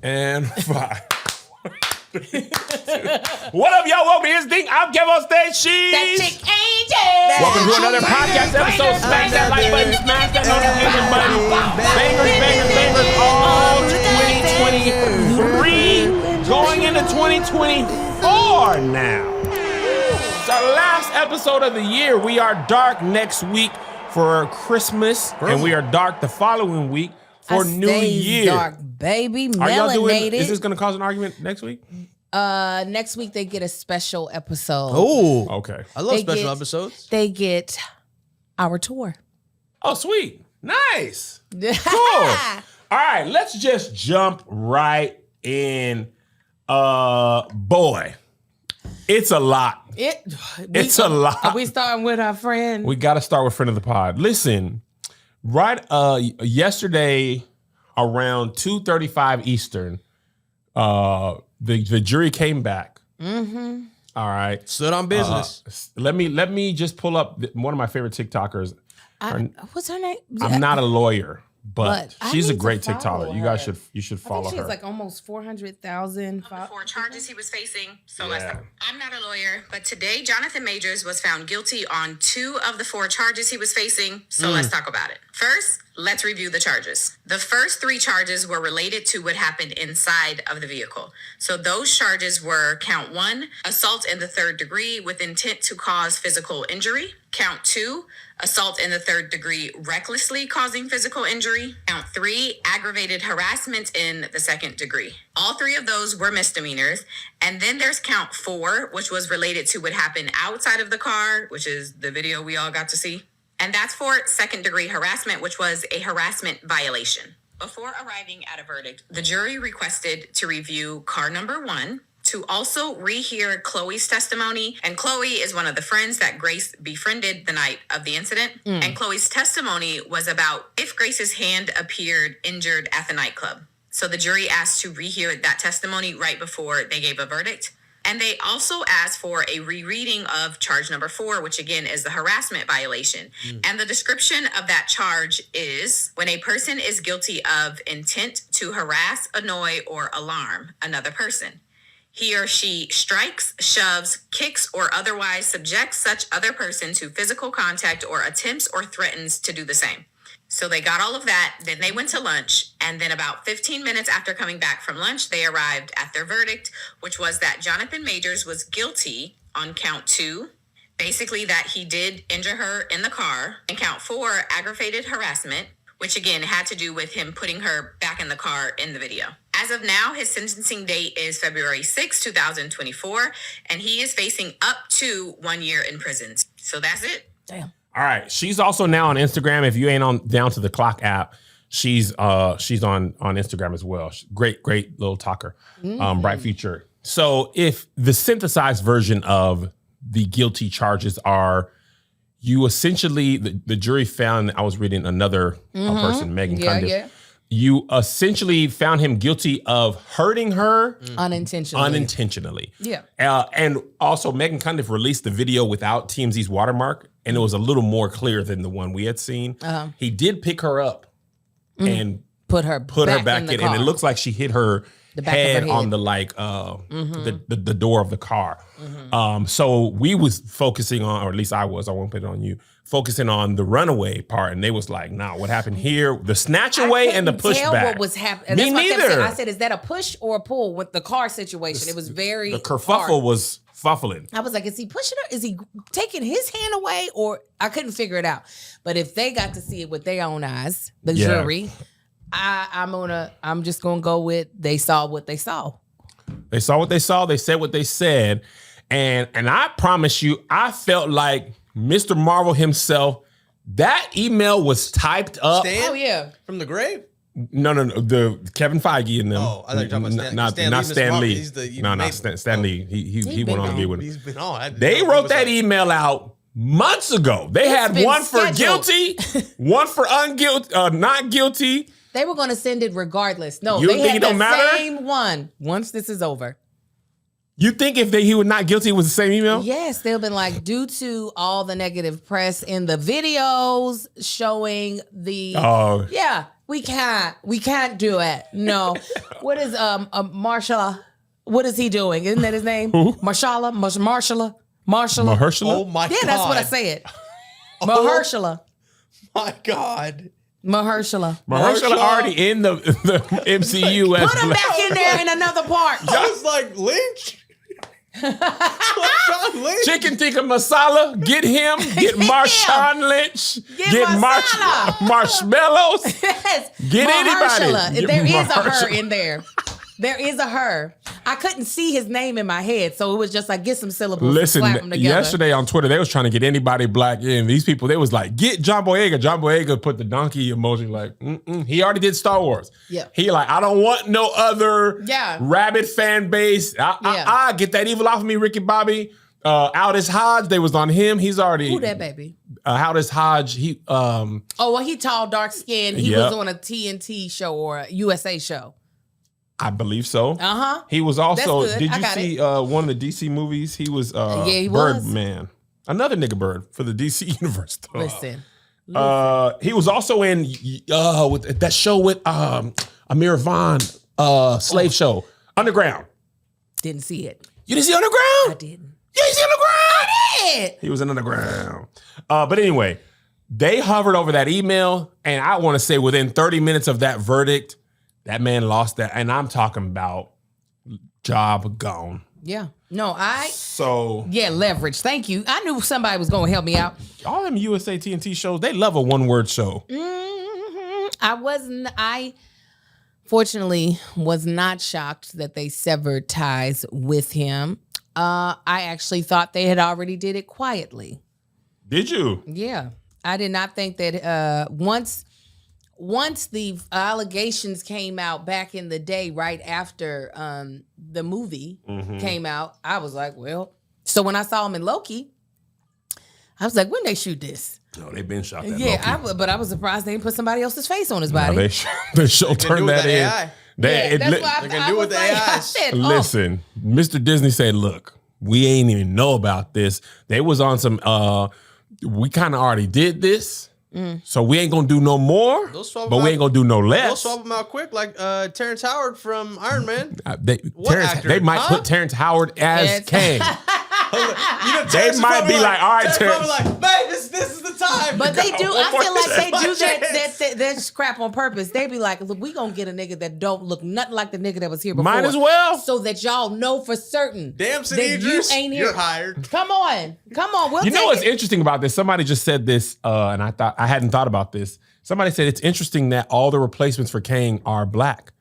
And 5. What up, y'all? Welcome to His Thing. I'm Kev on stage. She's that chick Angel. Welcome to another podcast episode. Smash that like button, smash that notification button. Bangers, all 2023, going into 2024 now. It's our last episode of the year. We are dark next week for Christmas, and we are dark the following week for New Year. Dark, baby. Are y'all doing? Melanated. Is this going to cause an argument next week? Next week they get a special episode. Oh, Okay. I love special episodes. They get our tour. Oh, sweet. Nice. Cool. All right, let's just jump right in. Boy, it's a lot. It's a lot. Are we starting with our friend? We got to start with friend of the pod. Listen, right yesterday around 2:35 Eastern, the jury came back. Mm-hmm. All right. Stood on business. Let me just pull up one of my favorite TikTokers. What's her name? I'm not a lawyer, but I she's a need to great follow TikToker. You her. guys should I follow think she her. has like almost 400,000. The 4 charges he was facing. So Yeah. I'm not a lawyer, but today Jonathan Majors was found guilty on 2 of the 4 charges he was facing. So let's talk about it. First, let's review the charges. The first 3 charges were related to what happened inside of the vehicle. So those charges were count 1, assault in the 3rd degree with intent to cause physical injury. Count 2, assault in the 3rd degree recklessly causing physical injury. Count 3, aggravated harassment in the 2nd degree. All 3 of those were misdemeanors. And then there's count 4, which was related to what happened outside of the car, which is the video we all got to see. And that's for 2nd degree harassment, which was a harassment violation. Before arriving at a verdict, the jury requested to review car number 1, to also rehear Chloe's testimony. And Chloe is one of the friends that Grace befriended the night of the incident. And Chloe's testimony was about if Grace's hand appeared injured at the nightclub. So the jury asked to rehear that testimony right before they gave a verdict. And they also asked for a rereading of charge number 4, which again is the harassment violation. And the description of that charge is when a person is guilty of intent to harass, annoy, or alarm another person. He or she strikes, shoves, kicks, or otherwise subjects such other person to physical contact or attempts or threatens to do the same. So they got all of that. Then they went to lunch. And then about 15 minutes after coming back from lunch, they arrived at their verdict, which was that Jonathan Majors was guilty on count 2. Basically that he did injure her in the car. And count 4, aggravated harassment, which again had to do with him putting her back in the car in the video. As of now, his sentencing date is February 6, 2024, and he is facing up to 1 year in prison. So that's it. Damn. All right. She's also now on Instagram. If you ain't on Down to the Clock app, she's on Instagram as well. Great little talker. Bright future. So if the synthesized version of the guilty charges are, you essentially, the jury found, I was reading another person, Megan Cundiff. Yeah. You essentially found him guilty of hurting her Unintentionally. Yeah. And also Megan Cundiff released the video without TMZ's watermark, and it was a little more clear than the one we had seen. He did pick her up and Put her back in, car. and it looks like she hit her The back of her head head. on the the door of the car. So we was focusing on, or at least I won't put it on you, focusing on the runaway part, and they was like, nah, what happened here? The snatch away and the pushback. Tell what was happening. Me neither. I said, is that a push or a pull with the car situation? It was very The kerfuffle hard. was fuffling. I was like, is he pushing her? Is he taking his hand away? Or I couldn't figure it out. But if they got to see it with their own eyes, the jury, I'm just gonna go with they saw what they saw. They saw what they saw. They said what they said, and I promise you, I felt like Mr. Marvel himself. That email was typed up. Stan? Oh yeah, From the grave? No, the Kevin Feige and them. Oh, I thought you were talking about Stan. Not Stan Lee. He's the- No, Stan Lee. He went on to be with him. He's been on. They wrote that email out months ago. They had been one for scheduled. guilty, one for not guilty. they were gonna send it regardless. No, You they think had it don't the matter? same one. Once this is over, You think if he was not guilty, it was the same email? yes, they've been like, due to all the negative press in the videos showing the Oh. yeah, We can't do it. No. What is Marshala? What is he doing? Isn't that his name? Who? Marshala? Marshala? Oh my god. Yeah, that's what I said. Mahershala. My god. Mahershala already in the MCU as Put him back in there in another part. I was like, Lynch? Marshawn Lynch? Chicken tikka masala. Get him. Get Marshawn Lynch. Get masala. Marshmallows. Yes. Get Mahershala. anybody. There Get is a her Mahershala. in there. There is a her. I couldn't see his name in my head, so it was just like get some syllables. Listen, slap them together. yesterday on Twitter, they was trying to get anybody black in. These people, they was like, get John Boyega. John Boyega put the donkey emoji like, he already did Star Wars. Yeah. He like, I don't want no other rabid fan base. I get that evil off of me, Ricky Bobby. Aldous Hodge, they was on him. He's already. Who that baby? Aldous Hodge, he. Oh, well, he tall, dark skinned. He was on a TNT show or a USA show. I believe so. Uh-huh. He was also. That's good. Did you see one of the DC movies? He was he Birdman. Another nigga bird for the DC universe. Though. Listen. He was also in with that show with Amir Vaughn, slave show, Underground. Didn't see it. You didn't see Underground? I didn't. You didn't see Underground? I did. He was in Underground. But anyway, they hovered over that email, and I want to say within 30 minutes of that verdict, that man lost that. And I'm talking about job gone. Yeah. No, leverage. Thank you. I knew somebody was going to help me out. All them USA TNT shows, they love a one-word show. Mm-hmm. I fortunately was not shocked that they severed ties with him. I actually thought they had already did it quietly. Did you? Yeah. I did not think that once the allegations came out back in the day, right after the movie came out, I was like, well. So when I saw him in Loki, I was like, when they shoot this? No, they've been shot that Yeah, but I was surprised they didn't put somebody else's face on his body. No, they should turn that in. AI. That's what They can do with the AI. I said, Listen, Mr. Disney said, look, we ain't even know about this. They was on some, we kind of already did this. So we ain't gonna do no more, but we ain't gonna do no less. They'll swap them out quick, like Terrence Howard from Iron Man. They might put Terrence Howard as Kang. They might be like, all right, Terrence. Like, man, this is the time. But they do. I feel like they do chance. that crap on purpose. They be like, look, we gonna get a nigga that don't look nothing like the nigga that was here before. Might as well. So that y'all know for certain. Damn, that Idris, you ain't here. you're hired. Come on. We'll You know take what's it. interesting about this? Somebody just said this, and I hadn't thought about this. Somebody said it's interesting that all the replacements for Kang are black.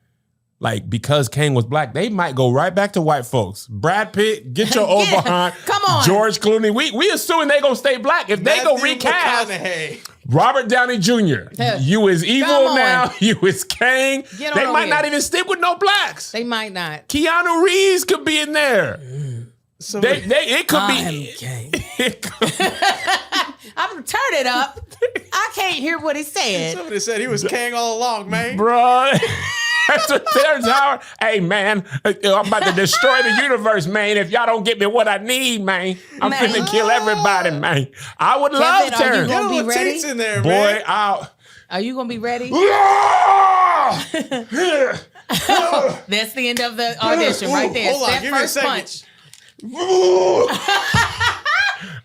Like, because Kang was black, they might go right back to white folks. Brad Pitt, get your old behind. Come on. George Clooney. We assuming they gonna stay black. If they go recast Robert Downey Jr., you is evil now. You is Kang. They might not even stick with no blacks. They might not. Keanu Reeves could be in there. So It could be. Kang. I'm turn it up. I can't hear what he said. Somebody said he was Kang all along, man. Bruh. That's what Terrence Howard. Hey, man, I'm about to destroy the universe, man. If y'all don't get me what I need, man, I'm finna kill everybody, man. I would love Kevin, Terrence. Are you gonna be ready? In there, Boy, man. Are you gonna be ready? That's the end of the audition right there. Hold on, that give me a first second. punch.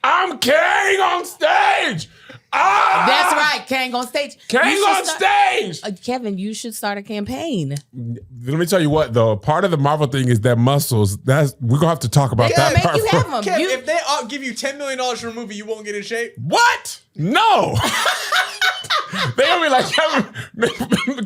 I'm Kang on stage. That's right, Kang on stage. Kang on stage. Kevin, you should start a campaign. Let me tell you what, though. Part of the Marvel thing is that muscles. We're gonna have to talk about that. Make part you have them. Kev, if they give you $10 million for a movie, you won't get in shape. What? No. They gonna be like,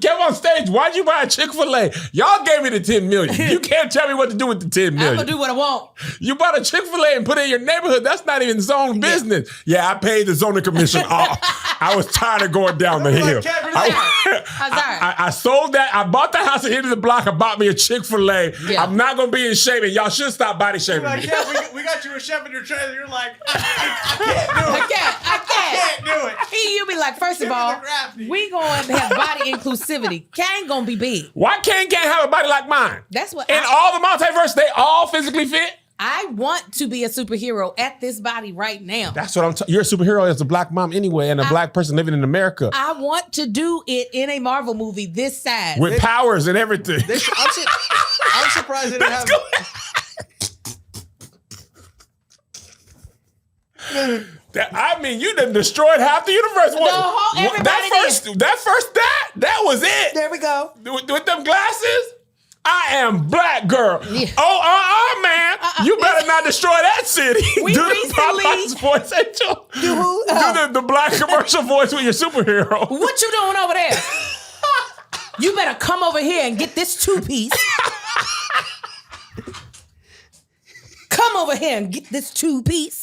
Kevin on stage, why'd you buy a Chick-fil-A? Y'all gave me the $10 million. You can't tell me what to do with the $10 million. I'm gonna do what I want. You bought a Chick-fil-A and put it in your neighborhood. That's not even zone business. Yeah, I paid the zoning commission off. I was tired of going down the hill. I sold that. I bought the house at the end of the block. I bought me a Chick-fil-A. Yeah. I'm not gonna be in shape, and y'all should stop body shaming me. Yeah, we got you a chef in your trailer. You're like, I can't do it. You be like, first of all, we gonna have body inclusivity. Kang gonna be big. Why can't have a body like mine? That's what. In all the multiverse, they all physically fit. I want to be a superhero at this body right now. That's what you're a superhero as a black mom anyway, and a black person living in America. I want to do it in a Marvel movie this size. With powers and everything. I'm surprised they didn't have... I mean, you done destroyed half the universe. That was it. There we go. With them glasses, I am black girl. Yeah. Man. You better not destroy that city. We do recently... the Popeye's voice, Angel. Do who? Do the black commercial voice with your superhero. What you doing over there? You better come over here and get this 2-piece. Come over here and get this 2-piece.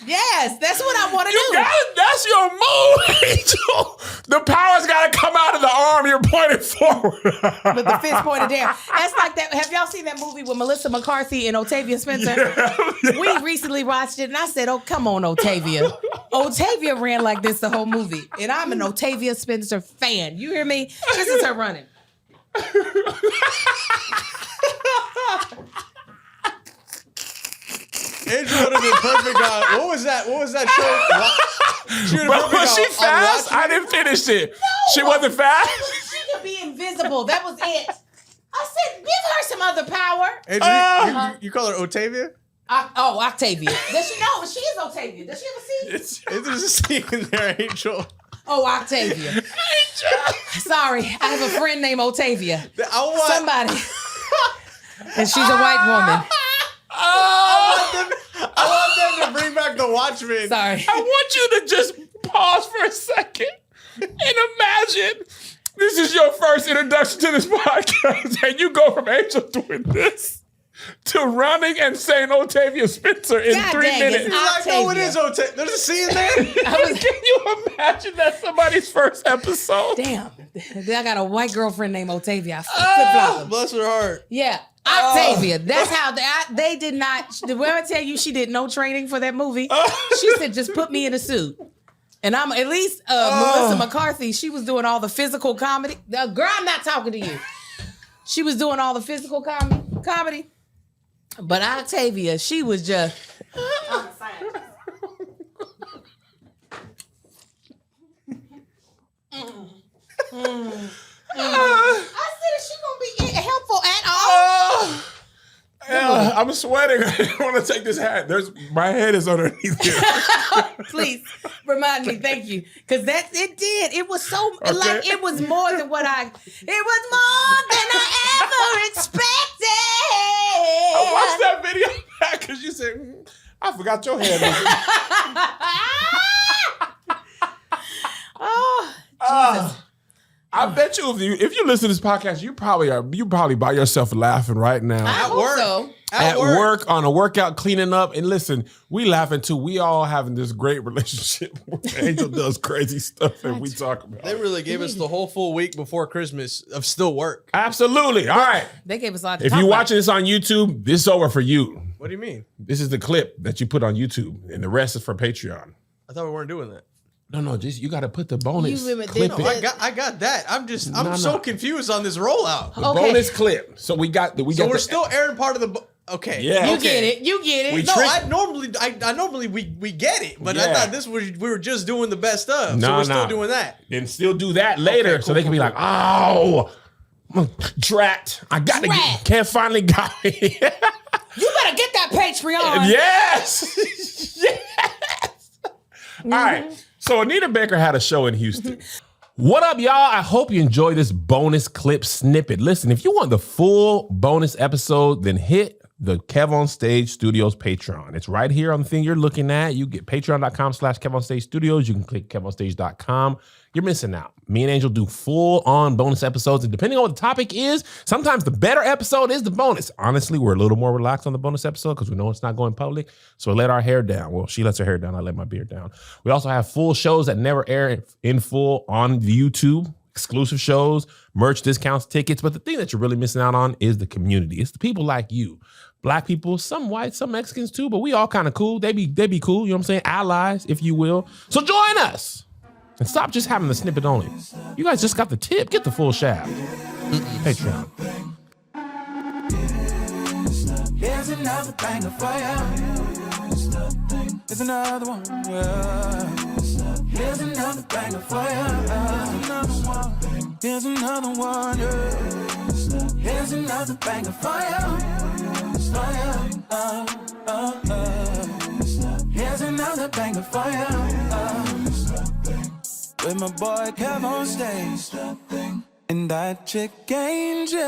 Yes, that's what I want to do. That's your move, Angel. The power's got to come out of the arm you're pointing forward. With the fist pointed down. That's like that. Have y'all seen that movie with Melissa McCarthy and Otavia Spencer? Yeah. We recently watched it, and I said, oh, come on, Otavia. Otavia ran like this the whole movie, and I'm an Otavia Spencer fan. You hear me? This is her running. Angel would have been perfect on... What was that show? But was she fast? I didn't finish it. No. She wasn't fast? She could be invisible. That was it. I said, give her some other power. Angel, you call her Otavia? Octavia. Does she know? She is Otavia. Does she have a C? There's a C in there, Angel. Oh, Octavia. Angel. Sorry, I have a friend named Otavia. Somebody. And she's a white woman. I want them to bring back the Watchmen. Sorry. I want you to just pause for a second and imagine this is your first introduction to this podcast, and you go from Angel doing this to running and saying Otavia Spencer in 3 minutes. You're like, no, it is Otavia. There's a C in there. Can you imagine that somebody's first episode? Damn. I got a white girlfriend named Otavia. Flip-flop. Bless her heart. Yeah. Octavia. That's how they did not. When I tell you she did no training for that movie, she said, just put me in a suit. And I'm at least Melissa McCarthy, she was doing all the physical comedy. Girl, I'm not talking to you. She was doing all the physical comedy. But Octavia, she was just... I said, is she gonna be helpful at all? I'm sweating. I don't want to take this hat. My head is underneath here. Please remind me. Thank you, because it did. It was so like it was more than what I. It was more than I ever expected. I watched that video back because you said I forgot your head. Oh, Jesus. I bet you if you listen to this podcast, you probably by yourself laughing right now. At work. So. At work, on a workout, cleaning up. And listen, we laughing too. We all having this great relationship where Angel does crazy stuff and we talk about it. They really gave us the whole full week before Christmas of still work. Absolutely. All right. They gave us a lot to If you're watching this on YouTube, this is over for you. What do you mean? This is the clip that you put on YouTube, and the rest is for Patreon. I thought we weren't doing that. No, just you got to put the bonus clip in. I got that. I'm so confused on this rollout. The bonus clip. So we're still airing part of the. Okay. Yeah. You get it. I normally we get it, but I thought we were just doing the best of. So we're still doing that. Then still do that later, so they can be like, oh, drat! I got to can't finally got me. You better get that Patreon. Yes. Yes. All right. So Anita Baker had a show in Houston. What up, y'all? I hope you enjoy this bonus clip snippet. Listen, if you want the full bonus episode, then hit the Kev on Stage Studios Patreon. It's right here on the thing you're looking at. You get patreon.com/KevOnStageStudios. You can click KevOnStage.com. You're missing out. Me and Angel do full-on bonus episodes, and depending on what the topic is, sometimes the better episode is the bonus. Honestly, we're a little more relaxed on the bonus episode because we know it's not going public, so we let our hair down. Well, she lets her hair down. I let my beard down. We also have full shows that never air in full on YouTube, exclusive shows, merch discounts, tickets, but the thing that you're really missing out on is the community. It's the people like you. Black people, some white, some Mexicans too, but we all kind of cool. They be cool, you know what I'm saying? Allies, if you will. So join us. And stop just having the snippet only. You guys just got the tip. Get the full shaft. Patreon. Here's another banger for you. Here's another one. Yeah. Here's another banger for you. Here's another one. Yeah. Here's another banger for you. Here's another banger for you. With my boy Kev on stage and that chick Angel.